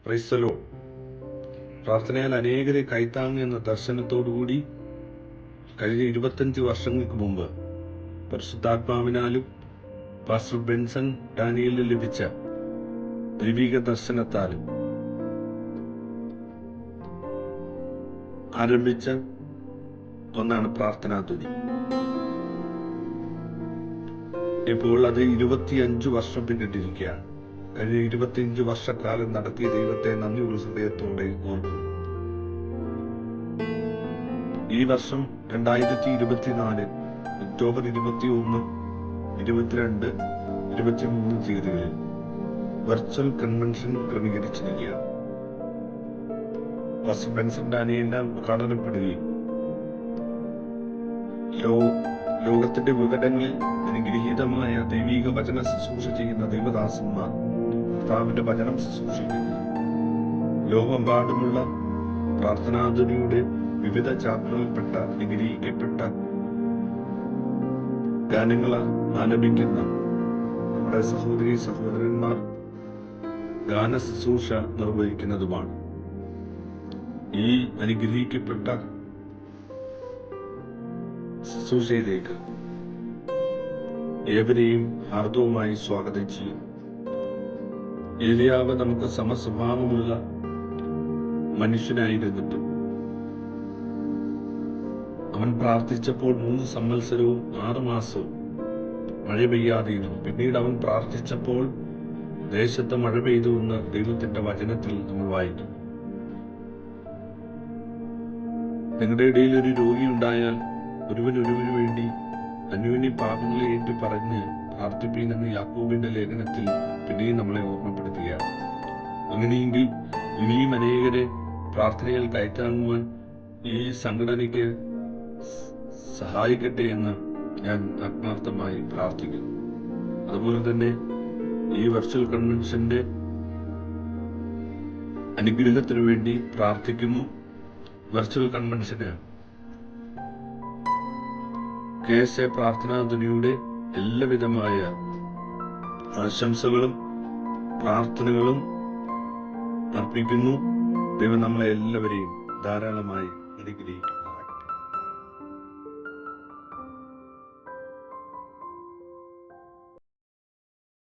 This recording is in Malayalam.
Praise the Lord. പ്രാർത്ഥനയാൽ അനേകരെ കൈത്താങ്ങ് എന്ന ദർശനത്തോടുകൂടി കഴിഞ്ഞ 25 വർഷങ്ങൾക്ക് മുമ്പ് പരിശുദ്ധാത്മാവിനാലും പാസ്റ്റർ ബെൻസൺ ഡാനിയലിന് ലഭിച്ച ദൈവിക ദർശനത്താലും ആരംഭിച്ച ഒന്നാണ് പ്രാർത്ഥനാ ധ്വനി. ഇപ്പോൾ അത് 25 വർഷം പിന്നിട്ടിരിക്കുകയാണ്. കഴിഞ്ഞ 25 വർഷക്കാലം നടത്തിയ ദൈവത്തെ നന്ദിയുള്ള ഹൃദയത്തോടെ ഓർക്കുന്നു. ഈ വർഷം 2024 ഒക്ടോബർ 21, 22, 23 തീയതികളിൽ വെർച്വൽ കൺവെൻഷൻ ക്രമീകരിച്ചിരിക്കുകയാണ്. പാസ്റ്റർ ബെൻസൺ ഡാനിയലിനാൽ ഉദ്ഘാടനപ്പെടുകയും ലോകത്തിന്റെ വിവരങ്ങളിൽ അനുഗ്രഹീതമായ ദൈവിക വചന ശുശ്രൂഷ ചെയ്യുന്ന ദൈവദാസന്മാർ കർത്താവിന്റെ വചനം ശുശ്രൂഷിക്കുന്നു. ലോകമെമ്പാടുമുള്ള പ്രാർത്ഥനാധ്വനിയുടെ വിവിധ ചാപ്റ്ററുകളിൽപ്പെട്ട അനുഗ്രഹിക്കപ്പെട്ട ഗാനങ്ങൾ ആലപിക്കുന്ന നമ്മുടെ സഹോദരി സഹോദരന്മാർ ഗാന ശുശ്രൂഷ നിർവഹിക്കുന്നതുമാണ്. ഈ അനുഗ്രഹിക്കപ്പെട്ട ശുശ്രൂഷയിലേക്ക് ഏവരെയും ഹാർദവുമായി സ്വാഗതം ചെയ്യും. ഏലിയാവ് നമുക്ക് സമസ്വഭാവമുള്ള മനുഷ്യനായിരുന്നിട്ടും അവൻ പ്രാർത്ഥിച്ചപ്പോൾ 3 സംവത്സരവും 6 മാസവും മഴ പെയ്യാതെയിരുന്നു. പിന്നീട് അവൻ പ്രാർത്ഥിച്ചപ്പോൾ ദേശത്ത് മഴ പെയ്തു എന്ന് ദൈവത്തിന്റെ വചനത്തിൽ നമ്മൾ വായിക്കും. നിങ്ങളുടെ ഇടയിൽ ഒരു രോഗി ഉണ്ടായാൽ ഒരുവന് വേണ്ടി അന്യോന്യ പാപങ്ങളെ ഏറ്റു പറഞ്ഞ് പ്രാർത്ഥിപ്പീനെന്ന് യാക്കോബിന്റെ ലേഖനത്തിൽ പിന്നെയും നമ്മളെ ഓർമ്മപ്പെടുത്തുകയാണ്. അങ്ങനെയെങ്കിൽ ഇനിയും അനേകരെ പ്രാർത്ഥനയിൽ കയറ്റാങ്ങുവാൻ ഈ സംഘടനയ്ക്ക് സഹായിക്കട്ടെ എന്ന് ഞാൻ ആത്മാർത്ഥമായി പ്രാർത്ഥിക്കുന്നു. അതുപോലെ തന്നെ ഈ വെർച്വൽ കൺവെൻഷന്റെ അനുഗ്രഹത്തിനു വേണ്ടി പ്രാർത്ഥിക്കുന്നു. വെർച്വൽ കൺവെൻഷന് KSA പ്രാർത്ഥനാധ്വനിയുടെ എല്ലാവിധമായ ആശംസകളും പ്രാർത്ഥനകളും അർപ്പിക്കുന്നു. ദൈവം നമ്മളെ എല്ലാവരെയും ധാരാളമായി അനുഗ്രഹിക്കും.